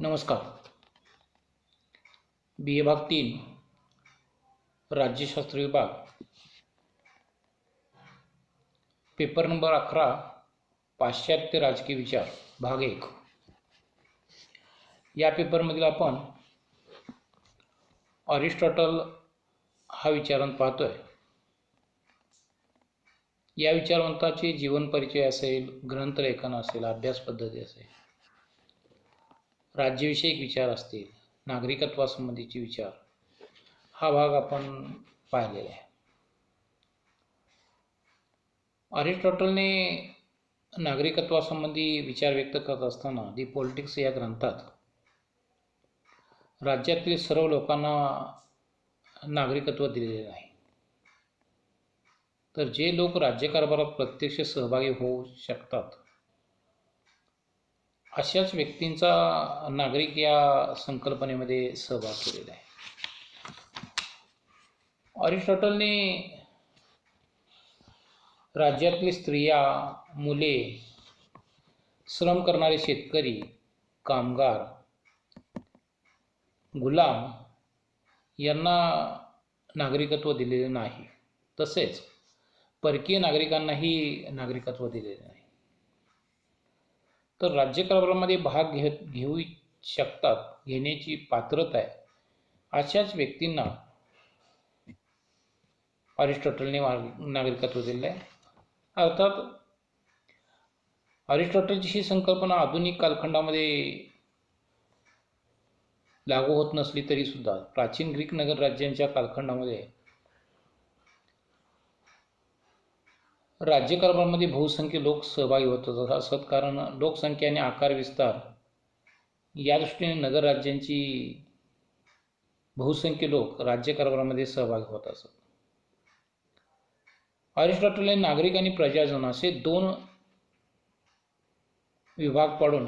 नमस्कार. बी ए भाग 3 राज्यशास्त्र विभाग पेपर नंबर 11 पाश्चात्य राजकीय विचार भाग 1 या पेपरमधील आपण अरिस्टॉटल हा विचारवंत पाहतोय. या विचारवंताचे जीवन परिचय असेल, ग्रंथलेखन असेल, अभ्यास पद्धती असेल, राज्यविषयक विचार असतील, नागरिकत्वासंबंधीचे विचार हा भाग आपण पाहिलेला आहे. अरिस्टॉटलने नागरिकत्वासंबंधी विचार व्यक्त करत असताना दी पॉलिटिक्स या ग्रंथात राज्यातील सर्व लोकांना नागरिकत्व दिलेले नाही, तर जे लोक राज्यकारभारात प्रत्यक्ष सहभागी होऊ शकतात अशाच व्यक्तींचा नागरिक या संकल्पनेमध्ये सहभाग केलेला आहे. अरिस्टॉटलने राज्यातील स्त्रिया, मुले, श्रम करणारे शेतकरी, कामगार, गुलाम यांना नागरिकत्व दिलेले नाही, तसेच परकीय नागरिकांनाही नागरिकत्व दिलेले नाही. तर राज्यकारभारामध्ये भाग घेऊ शकतात, घेण्याची पात्रता आहे अशाच व्यक्तींना अरिस्टॉटलने नागरिकत्व दिले आहे. अर्थात अरिस्टॉटलची ही संकल्पना आधुनिक कालखंडामध्ये लागू होत नसली तरी सुद्धा प्राचीन ग्रीक नगर राज्यांच्या कालखंडामध्ये राज्यकारभारामध्ये बहुसंख्य लोक सहभागी होत असत, कारण लोकसंख्या आणि आकार विस्तार या दृष्टीने नगर राज्यांची बहुसंख्य लोक राज्यकारभारामध्ये सहभागी होत असत. अरिस्टॉटलने नागरिक आणि प्रजाजन असे दोन विभाग पाडून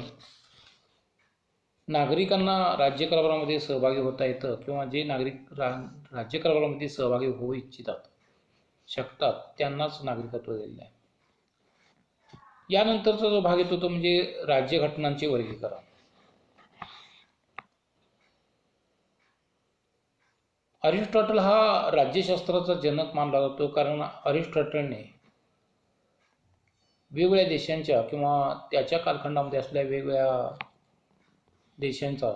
नागरिकांना राज्यकारभारामध्ये सहभागी होता येतं किंवा जे नागरिक राज्यकारभारामध्ये सहभागी होऊ इच्छितात शकतात त्यांनाच नागरिकत्व दिलेलं आहे. यानंतरचा जो भाग येतो तो म्हणजे राज्यघटनांचे वर्गीकरण. अरिस्टॉटल हा राज्यशास्त्राचा जनक मानला जातो, कारण अरिस्टॉटलने वेगवेगळ्या देशांच्या किंवा त्याच्या कालखंडामध्ये असलेल्या वेगवेगळ्या देशांचा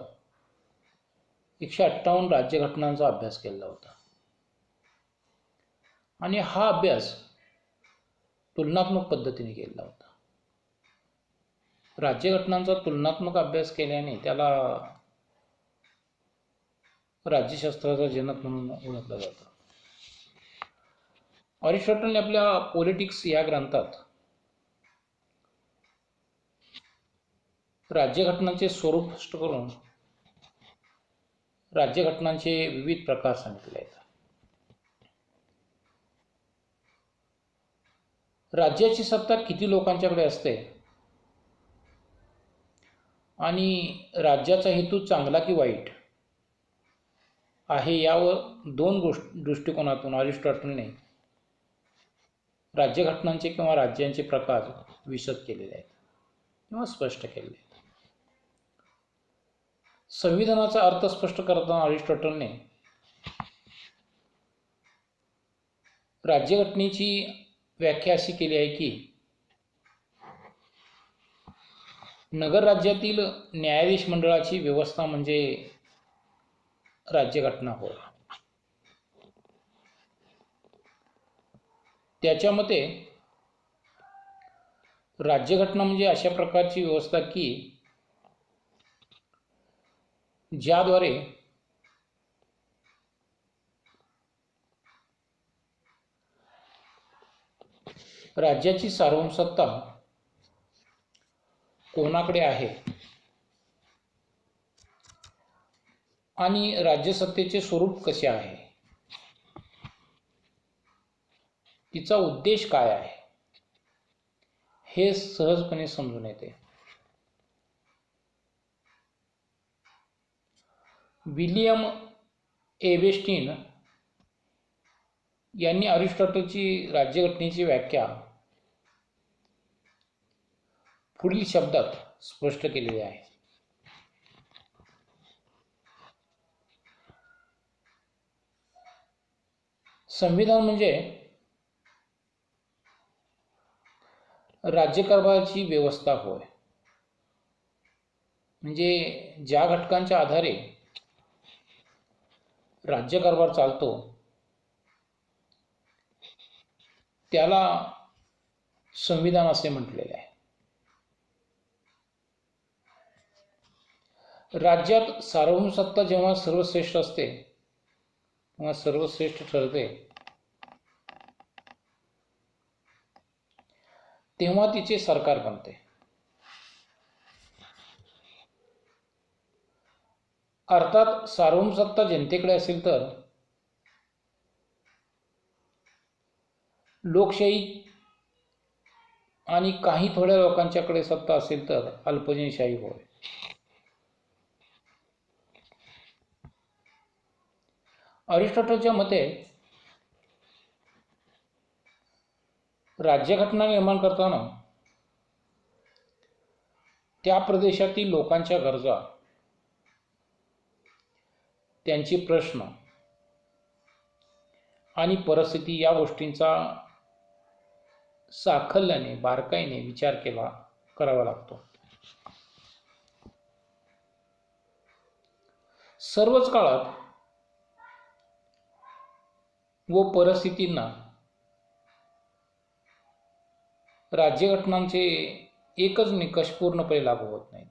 158 राज्यघटनांचा अभ्यास केलेला होता आणि हा अभ्यास तुलनात्मक पद्धतीने केलेला होता. राज्यघटनांचा तुलनात्मक अभ्यास केल्याने त्याला राज्यशास्त्राचा जनक म्हणून ओळखलं जातं. अरिस्टॉटलने आपल्या पॉलिटिक्स या ग्रंथात राज्यघटनांचे स्वरूप स्पष्ट करून राज्यघटनांचे विविध प्रकार सांगितले आहेत. राज्याची सत्ता किती लोकांच्याकडे असते आणि राज्याचा हेतू चांगला की वाईट आहे यावर दोन दृष्टिकोनातून अरिस्टॉटलने राज्यघटनांचे किंवा राज्यांचे प्रकार विशद केलेले आहेत किंवा स्पष्ट केलेले आहेत. संविधानाचा अर्थ स्पष्ट करताना अरिस्टॉटलने राज्यघटनेची व्याख्या अशी केली आहे की नगर राज्यातील न्यायाधीश मंडळाची व्यवस्था म्हणजे राज्यघटना होय. त्याच्या मते राज्यघटना म्हणजे अशा प्रकारची व्यवस्था की ज्याद्वारे राज्याची सार्वभौम सत्ता कोणाकडे आहे आणि राज्यसत्तेचे स्वरूप कसे आहे, तिचा उद्देश काय आहे हे सहजपणे समजून येते. विलियम एबेस्टीन यांनी अरिस्टॉटलची राज्यघटनेची व्याख्या पुढील शब्दात स्पष्ट केलेली आहे. संविधान म्हणजे राज्यकारभाराची व्यवस्था होय. म्हणजे ज्या घटकांच्या आधारे राज्यकारभार चालतो त्याला संविधान असे म्हटलेले आहे. राज्यात सार्वभौम सत्ता जेव्हा सर्वश्रेष्ठ असते तेव्हा सर्वश्रेष्ठ ठरते तेव्हा तिचे सरकार बनते. अर्थात सार्वभौम सत्ता जनतेकडे असेल तर लोकशाही आणि काही थोड्या लोकांच्याकडे सत्ता असेल तर अल्पजनशाही होय. अरिस्टॉटलच्या मते राज्यघटना निर्माण करताना त्या प्रदेशातील लोकांच्या गरजा, त्यांचे प्रश्न आणि परिस्थिती या गोष्टींचा साकल्याने बारकाईने विचार करावा लागतो. सर्वच काळात व परिस्थितींना राज्यघटनांचे एकच निकष पूर्णपणे लागू होत नाहीत.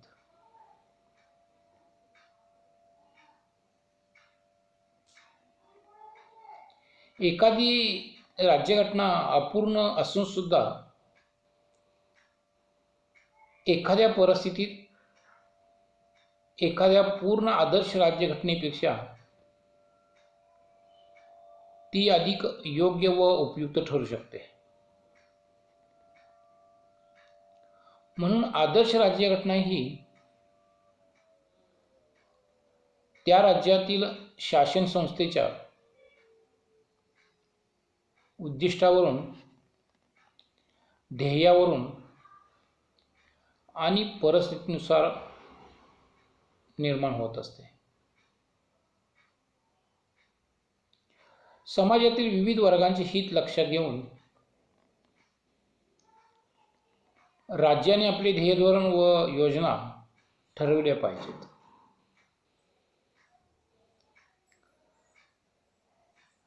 एखादी राज्यघटना अपूर्ण असून सुद्धा एखाद्या परिस्थितीत एखाद्या पूर्ण आदर्श राज्यघटनेपेक्षा ती अधिक योग्य व उपयुक्त ठरू शकते. म्हणून आदर्श राज्यघटना ही त्या राज्यातील शासन संस्थेच्या उद्दिष्टावरून, ध्येयावरून आणि परिस्थितीनुसार निर्माण होत असते. समाजातील विविध वर्गांचे हित लक्षात घेऊन राज्याने आपले ध्येय, धोरण व योजना ठरविल्या पाहिजेत.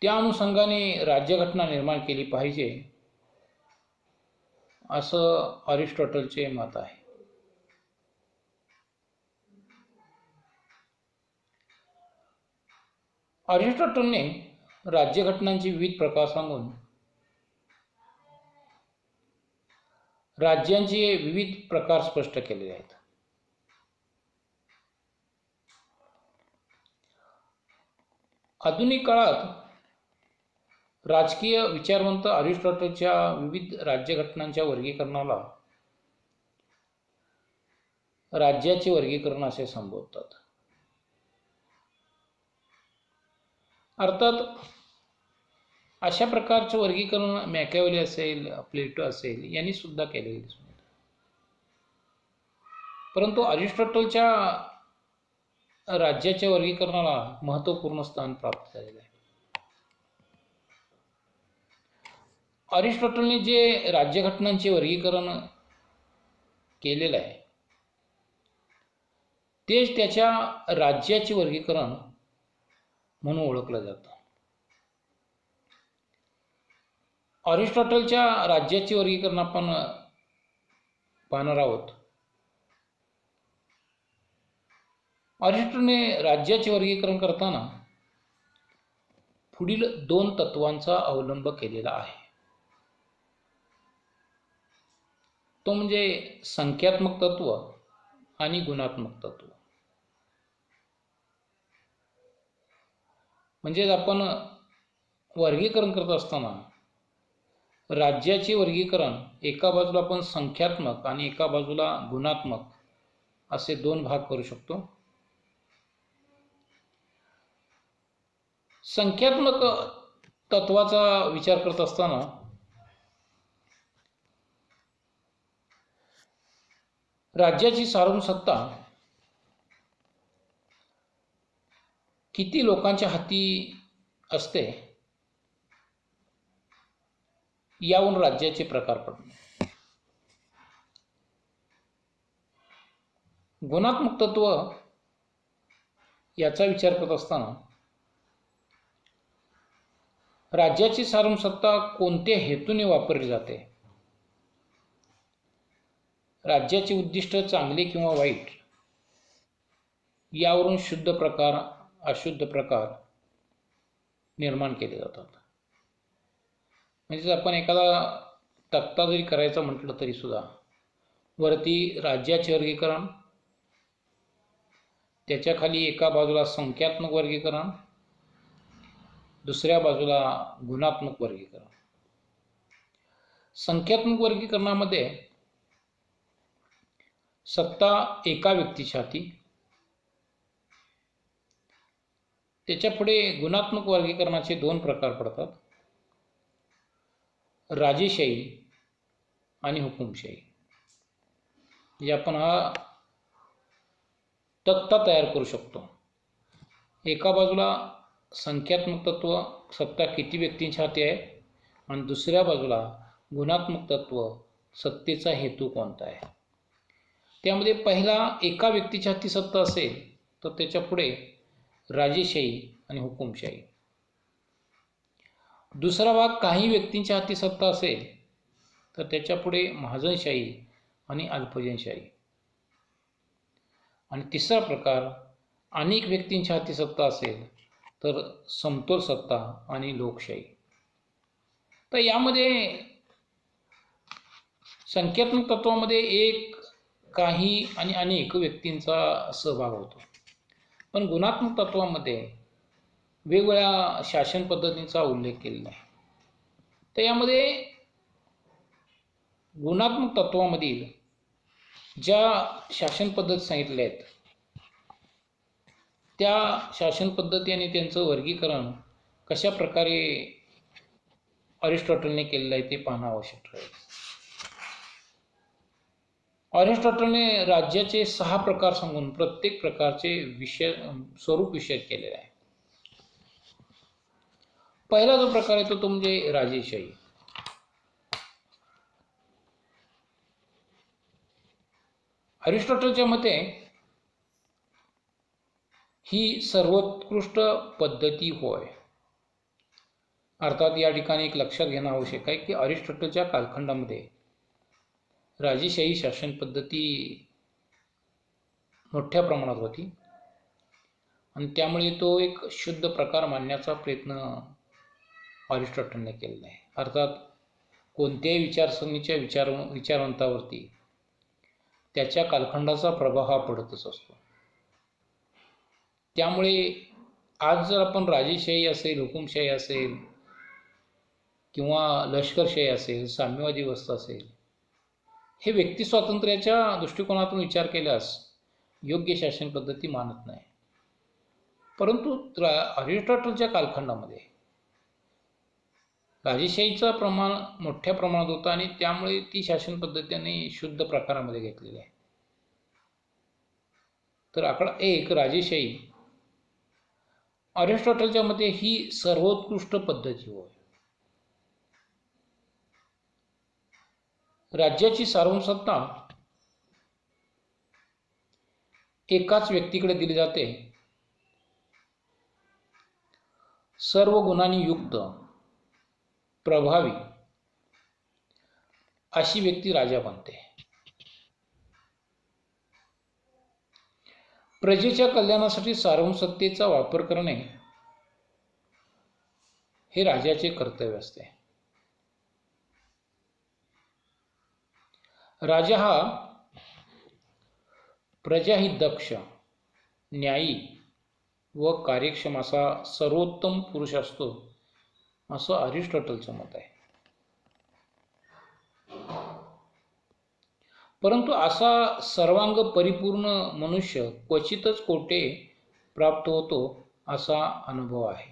त्या अनुषंगाने राज्यघटना निर्माण केली पाहिजे असं अरिस्टॉटलचे मत आहे. अरिस्टॉटलने राज्यघटनांचे विविध प्रकार सांगून राज्यांचे विविध प्रकार स्पष्ट केलेले आहेत. आधुनिक काळात राजकीय विचारवंत अरिस्टॉटलच्या विविध राज्यघटनांच्या वर्गीकरणाला राज्याचे वर्गीकरण असे संबोधतात. अर्थात अशा प्रकारचे वर्गीकरण मॅकियावेली असेल, प्लेटो असेल यांनी सुद्धा केलेले दिसून येते. परंतु अरिस्टॉटलच्या राज्याच्या वर्गीकरणाला महत्त्वपूर्ण स्थान प्राप्त झालेले आहे. अरिस्टॉटलने जे राज्यघटनांचे वर्गीकरण केलेलं आहे तेच त्याच्या राज्याचे वर्गीकरण म्हणून ओळखलं जातं. अरिस्टॉटलच्या राज्याचे वर्गीकरण आपण पाहणार आहोत. अरिस्टॉटलने राज्याचे वर्गीकरण करताना पुढील दोन तत्वांचा अवलंब केलेला आहे. तो म्हणजे संख्यात्मक तत्व आणि गुणात्मक तत्व. म्हणजे आपण वर्गीकरण करत असताना राज्याचे वर्गीकरण एका बाजूला आपण संख्यात्मक आणि एका बाजूला गुणात्मक असे दोन भाग करू शकतो. संख्यात्मक तत्वाचा विचार करत असताना राज्याची सार्वभौम सत्ता किती लोकांच्या हाती असते यावरून राज्याचे प्रकार पडले. गुणात्मक तत्व याचा विचार करत असताना राज्याची सार्वसत्ता कोणत्या हेतूने वापरली जाते, राज्याचे उद्दिष्ट चांगले किंवा वाईट, यावरून शुद्ध प्रकार अशुद्ध प्रकार निर्माण केले जातात. म्हणजे आपण एखादा तक्ता जरी करायचा म्हटलं तरी सुद्धा वरती राज्याचे वर्गीकरण, त्याच्या खाली एका बाजूला संख्यात्मक वर्गीकरण, दुसऱ्या बाजूला गुणात्मक वर्गीकरण. संख्यात्मक वर्गीकरणामध्ये सत्ता एका व्यक्तीच्या हाती, त्याच्या पुढे गुणात्मक वर्गीकरणाचे दोन प्रकार पडतात, राजेशाही आणि हुकुमशाही. म्हणजे आपण हा तक्ता तयार करू शकतो. एका बाजूला संख्यात्मक तत्व, सत्ता किती व्यक्तींच्या हाती आहे, आणि दुसऱ्या बाजूला गुणात्मक तत्व, सत्तेचा हेतू कोणता आहे. त्यामध्ये पहिला एका व्यक्तीच्या हाती सत्ता असेल तर त्याच्या पुढे राजेशाही आणि हुकुमशाही. दुसरा भाग काही व्यक्तींच्या हाती सत्ता असेल तर त्याच्या पुढे महाजनशाही आणि अल्पजनशाही. आणि तिसरा प्रकार अनेक व्यक्तींच्या हाती सत्ता असेल तर समतोल सत्ता आणि लोकशाही. तर यामध्ये संख्यात्मक तत्वामध्ये एक, काही आणि अनेक व्यक्तींचा सहभाग होतो, पण गुणात्मक तत्वामध्ये वेगवेगळ्या शासन पद्धतींचा उल्लेख केलेला आहे. तर यामध्ये गुणात्मक तत्वामधील ज्या शासन पद्धती सांगितल्या आहेत त्या शासन पद्धती आणि त्यांचं वर्गीकरण कशा प्रकारे अरिस्टॉटलने केलेलं आहे ते पाहणं आवश्यक आहे. अरिस्टॉटलने राज्याचे 6 प्रकार सांगून प्रत्येक प्रकारचे स्वरूप विषय केलेले आहे. पहिला जो प्रकार येतो तो म्हणजे राजेशाही. अरिस्टॉटलच्या मते ही सर्वोत्कृष्ट पद्धती होय. अर्थात या ठिकाणी एक लक्षात घेणं आवश्यक आहे की अरिस्टॉटलच्या कालखंडामध्ये राजेशाही शासन पद्धती मोठ्या प्रमाणात होती आणि त्यामुळे तो एक शुद्ध प्रकार मानण्याचा प्रयत्न अरिस्टॉटलने केलेला आहे. अर्थात कोणत्याही विचारसरणीच्या विचारवंतावरती त्याच्या कालखंडाचा प्रभाव हा पडतच असतो. त्यामुळे आज जर आपण राजेशाही असेल, हुकुमशाही असेल किंवा लष्करशाही असेल, साम्यवादी व्यवस्था असेल, हे व्यक्ती स्वातंत्र्याच्या दृष्टिकोनातून विचार केल्यास योग्य शासन पद्धती मानत नाही. परंतु अरिस्टॉटलच्या कालखंडामध्ये राजेशाहीचं प्रमाण मोठ्या प्रमाणात होतं आणि त्यामुळे ती शासन पद्धतीने शुद्ध प्रकारामध्ये घेतलेली आहे. तर आकडा 1 राजेशाही अरिस्टॉटलच्या मते ही सर्वोत्कृष्ट पद्धती होय. राज्याची सार्वसत्ता एकाच व्यक्तीकडे दिली जाते. सर्व गुणांनी युक्त, प्रभावी अशी व्यक्ती राजा बनते. प्रजेच्या कल्याणासाठी सार्वसत्तेचा वापर करणे हे राजाचे कर्तव्य असते. राजा हा प्रजाहित दक्ष, न्यायी व कार्यक्षम असा सर्वोत्तम पुरुष असतो असं अरिस्टॉटलचं मत आहे. परंतु असा सर्वांग परिपूर्ण मनुष्य क्वचितच कोठे प्राप्त होतो असा अनुभव आहे.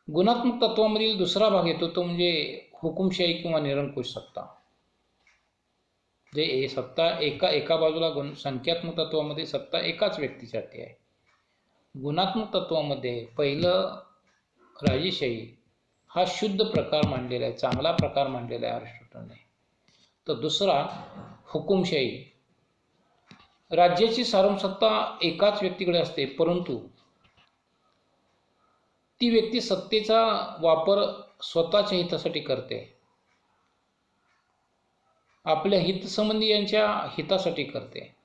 गुणात्मक तत्वामधील दुसरा भाग येतो तो म्हणजे हुकुमशाही किंवा निरंकुश सत्ता. जे सत्ता एका बाजूला संख्यात्मक तत्वामध्ये सत्ता एकाच व्यक्तीच्या हाती आहे. गुणात्मक तत्वामध्ये पहिलं राजेशाही हा शुद्ध प्रकार मांडलेला आहे, चांगला प्रकार मांडलेला आहे अरिस्टॉटलने. तर दुसरा हुकुमशाही. राज्याची सार्वसत्ता एकाच व्यक्तीकडे असते, परंतु ती व्यक्ती सत्तेचा वापर स्वतःच्या हितासाठी करते, आपल्या हितसंबंधीयांच्या हितासाठी करते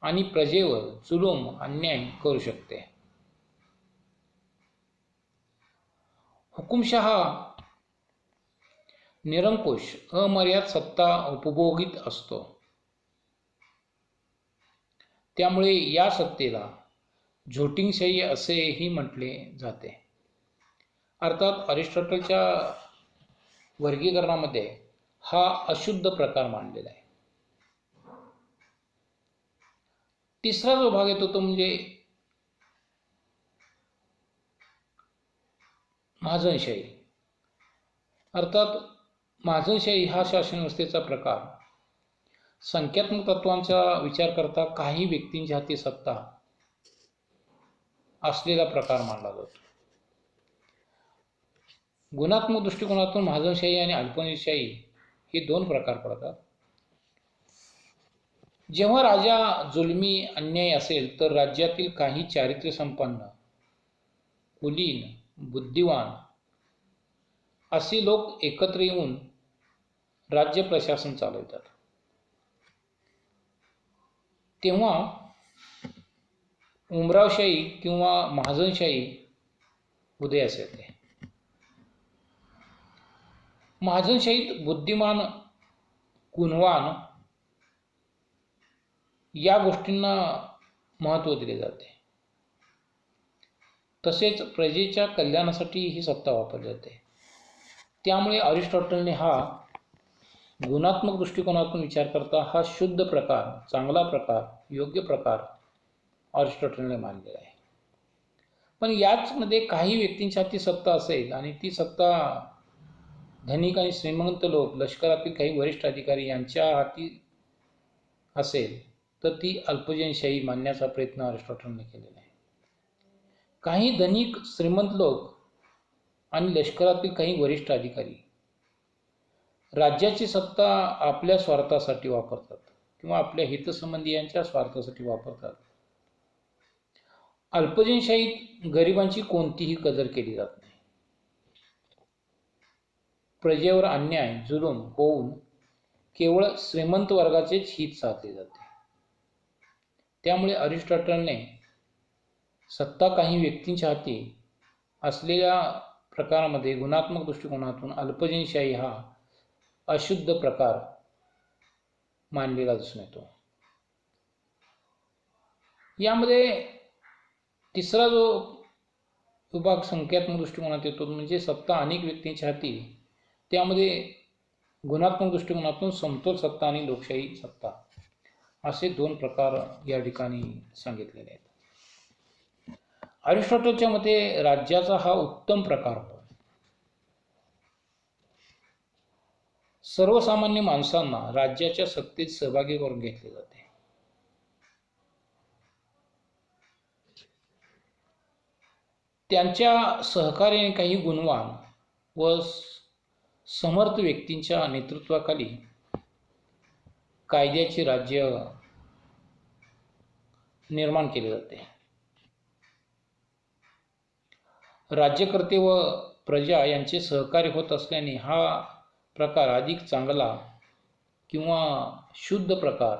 आणि प्रजेवर जुलूम अन्याय करू शकते. हुकुमशहा निरंकुश अमर्याद सत्ता उपभोगीत असतो, त्यामुळे या सत्तेला झोटिंगशाही असेही म्हटले जाते. अर्थात अरिस्टॉटलच्या वर्गीकरणामध्ये हा अशुद्ध प्रकार मांडलेला आहे. तिसरा जो भाग येतो तो म्हणजे महाजनशाही. अर्थात महाजनशाही हा शासन व्यवस्थेचा प्रकार संख्यात्मक तत्वांचा विचार करता काही व्यक्तींच्या हाती सत्ता असलेला प्रकार मानला जातो. गुणात्मक दृष्टिकोनातून महाजनशाही आणि अल्पशाही हे दोन प्रकार पडतात. जेव्हा राजा जुलमी अन्यायी असेल तर राज्यातील काही चारित्र्यसंपन्न, कुलीन, बुद्धिवान असे लोक एकत्र येऊन राज्य प्रशासन चालवतात. तेव्हा उमरावशाही किंवा महाजनशाही उदयास येते. महाजनशाहीत बुद्धिमान, गुणवान या गोष्टींना महत्त्व दिले जाते. तसेच प्रजेच्या कल्याणासाठी ही सत्ता वापरली जाते. त्यामुळे अरिस्टॉटलने हा गुणात्मक दृष्टिकोनातून विचार करता हा शुद्ध प्रकार, चांगला प्रकार, योग्य प्रकार अरिस्टॉटलने मानलेला आहे. पण याचमध्ये काही व्यक्तींच्या हाती सत्ता असेल आणि ती सत्ता धनिक आणि श्रीमंत लोक, लष्करातील काही वरिष्ठ अधिकारी यांच्या हाती असेल तर ती अल्पजनशाही मानण्याचा प्रयत्न अरिस्टॉटलने केलेला आहे. काही धनिक श्रीमंत लोक आणि लष्करातील काही वरिष्ठ अधिकारी राज्याची सत्ता आपल्या स्वार्थासाठी वापरतात किंवा आपल्या हितसंबंधीयांच्या स्वार्थासाठी वापरतात. अल्पजनशाहीत गरिबांची कोणतीही कदर केली जात नाही. प्रजेवर अन्याय, जुलूम होऊन केवळ श्रीमंत वर्गाचेच हित साधले जाते. त्यामुळे अरिस्टॉटलने सत्ता काही व्यक्तींच्या हाती असलेल्या प्रकारामध्ये गुणात्मक दृष्टिकोनातून अल्पजनशाही हा अशुद्ध प्रकार मानलेला दिसून येतो. यामध्ये तिसरा जो विभाग संख्यात्मक दृष्टिकोनात येतो म्हणजे सत्ता अनेक व्यक्तींच्या हाती. त्यामध्ये गुणात्मक दृष्टिकोनातून समतोल सत्ता आणि लोकशाही सत्ता असे दोन प्रकार या ठिकाणी सांगितलेले आहेत. अरिस्टॉटलच्या मते राज्याचा हा उत्तम प्रकार होय. सर्वसामान्य माणसांना राज्याच्या सत्तेत सहभागी करून घेतले जाते. त्यांच्या सहकार्याने काही गुणवान व समर्थ व्यक्तींच्या नेतृत्वाखाली कायद्याचे राज्य निर्माण केले जाते. राज्यकर्ते व प्रजा यांचे सहकार्य होत असल्याने हा प्रकार अधिक चांगला किंवा शुद्ध प्रकार,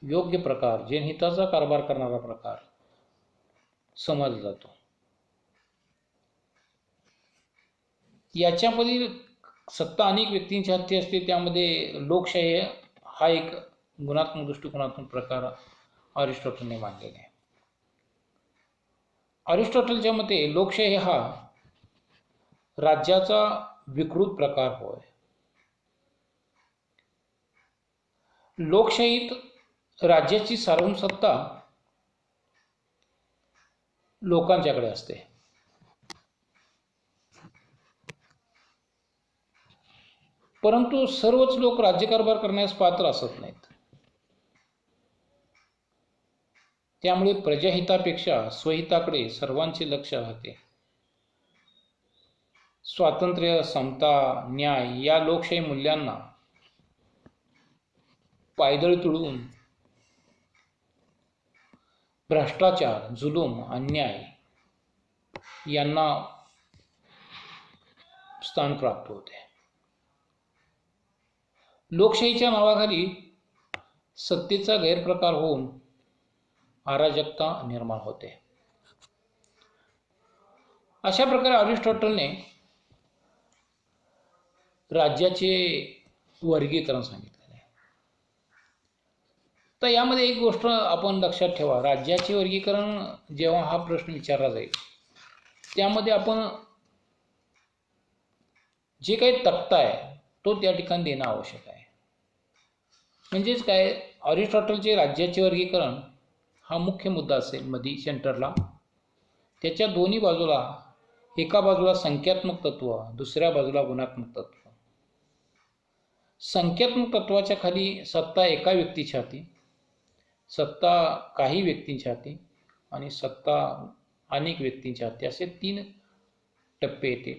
योग्य प्रकार, जनहिताचा कारभार करणारा प्रकार समजला जातो. याच्यामध्ये सत्ता अनेक व्यक्तींच्या हाती असते. त्यामध्ये लोकशाही हा एक गुणात्मक दृष्टिकोनातून प्रकार अरिस्टॉटलने मांडलेला आहे. अरिस्टॉटलच्या मते लोकशाही हा राज्याचा विकृत प्रकार होय. लोकशाहीत राज्याची सार्वसत्ता लोकांच्याकडे असते. परंतु सर्वच लोक राज्यकारभार करण्यास पात्र असत नाहीत. त्यामुळे प्रजाहितापेक्षा स्वहिताकडे सर्वांचे लक्ष राहते. स्वातंत्र्य, समता, न्याय या लोकशाही मूल्यांना पायदळ तुडवून भ्रष्टाचार, जुलूम, अन्याय यांना स्थान प्राप्त होते. लोकशाहीच्या नावाखाली सत्तेचा गैरप्रकार होऊन अराजकता निर्माण होते. अशा प्रकारे अरिस्टॉटलने राज्याचे वर्गीकरण सांगितलेले आहे. तर यामध्ये एक गोष्ट आपण लक्षात ठेवा, राज्याचे वर्गीकरण जेव्हा हा प्रश्न विचारला जाईल त्यामध्ये आपण जे काही तक्ता आहे तो त्या ठिकाणी देणं आवश्यक आहे. म्हणजेच काय, अरिस्टॉटलचे राज्याचे वर्गीकरण हा मुख्य मुद्दा असेल मधी सेंटरला. त्याच्या दोन्ही बाजूला, एका बाजूला संख्यात्मक तत्व, दुसऱ्या बाजूला गुणात्मक तत्व. संख्यात्मक तत्वाच्या खाली सत्ता एका व्यक्तीच्या हाती, सत्ता काही व्यक्तींच्या हाती आणि सत्ता अनेक व्यक्तींच्या हाती, असे 3 टप्पे येते.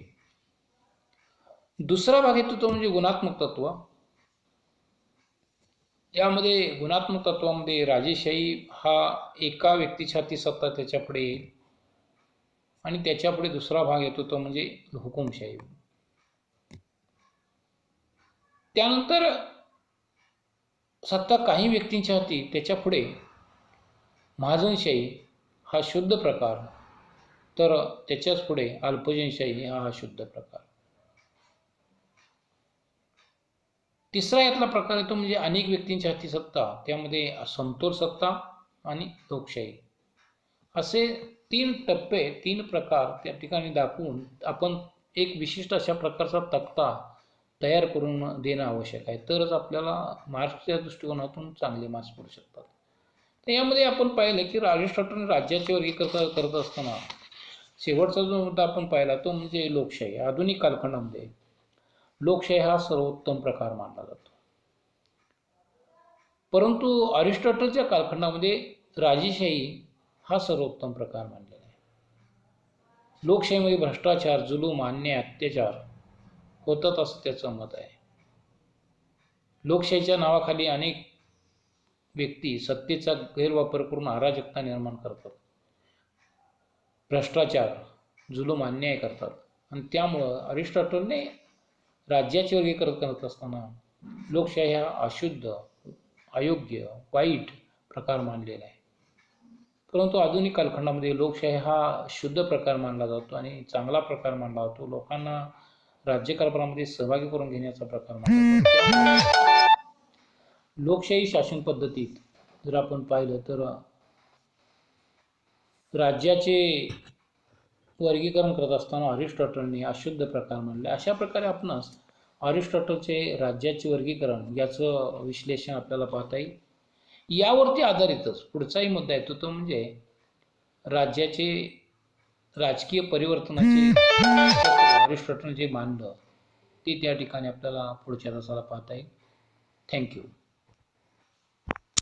दुसरा भाग येतो तो म्हणजे गुणात्मक तत्व. यामध्ये गुणात्मक तत्वामध्ये राजेशाही हा एका व्यक्तीच्या हाती सत्ता त्याच्या पुढे येईल आणि त्याच्या पुढे दुसरा भाग येतो तो म्हणजे हुकुमशाही. त्यानंतर सत्ता काही व्यक्तींच्या हाती, त्याच्या पुढे महाजनशाही हा शुद्ध प्रकार, तर त्याच्याच पुढे अल्पजनशाही हा शुद्ध प्रकार. तिसरा यातला प्रकार येतो म्हणजे अनेक व्यक्तींच्या हाती सत्ता, त्यामध्ये समतोल सत्ता आणि लोकशाही. असे 3 टप्पे, 3 प्रकार त्या ठिकाणी दाखवून आपण एक विशिष्ट अशा प्रकारचा तक्ता तयार करून देणं आवश्यक आहे. तरच आपल्याला मार्क्सच्या दृष्टिकोनातून चांगले मार्क्स पडू शकतात. तर यामध्ये आपण पाहिलं की अरिस्टॉटलने राज्याचे वर्गीकरण करत असताना शेवटचा जो मुद्दा आपण पाहिला तो म्हणजे लोकशाही. आधुनिक कालखंडामध्ये लोकशाही हा सर्वोत्तम प्रकार मानला जातो, परंतु अरिस्टॉटलच्या कालखंडामध्ये राजेशाही हा सर्वोत्तम प्रकार मानलेला आहे. लोकशाहीमध्ये भ्रष्टाचार, जुलूम, अन्याय, अत्याचार होतात असं त्याचं मत आहे. लोकशाहीच्या नावाखाली अनेक व्यक्ती सत्तेचा गैरवापर करून अराजकता निर्माण करतात, भ्रष्टाचार, जुलूम, अन्याय करतात आणि त्यामुळं अरिस्टॉटलने राज्याचे वर्गीकरण करत असताना लोकशाही हा अशुद्ध, अयोग्य, वाईट प्रकार मानलेला आहे. परंतु आधुनिक कालखंडामध्ये लोकशाही हा शुद्ध प्रकार मानला जातो आणि चांगला प्रकार मानला जातो. लोकांना राज्यकारभारामध्ये सहभागी करून घेण्याचा प्रकार मानला जातो. लोकशाही शासन पद्धतीत जर आपण पाहिलं तर राज्याचे वर्गीकरण करत असताना अरिस्टॉटलने अशुद्ध प्रकार मानले. अशा प्रकारे आपणास अरिस्टॉटलचे राज्याचे वर्गीकरण याचं विश्लेषण आपल्याला पाहता येईल. यावरती आधारितच पुढचाही मुद्दा येतो तो म्हणजे राज्याचे राजकीय परिवर्तनाचे अरिस्टॉटल जे मांडलं ते त्या ठिकाणी आपल्याला पुढच्या तासाला पाहता येईल. थँक्यू.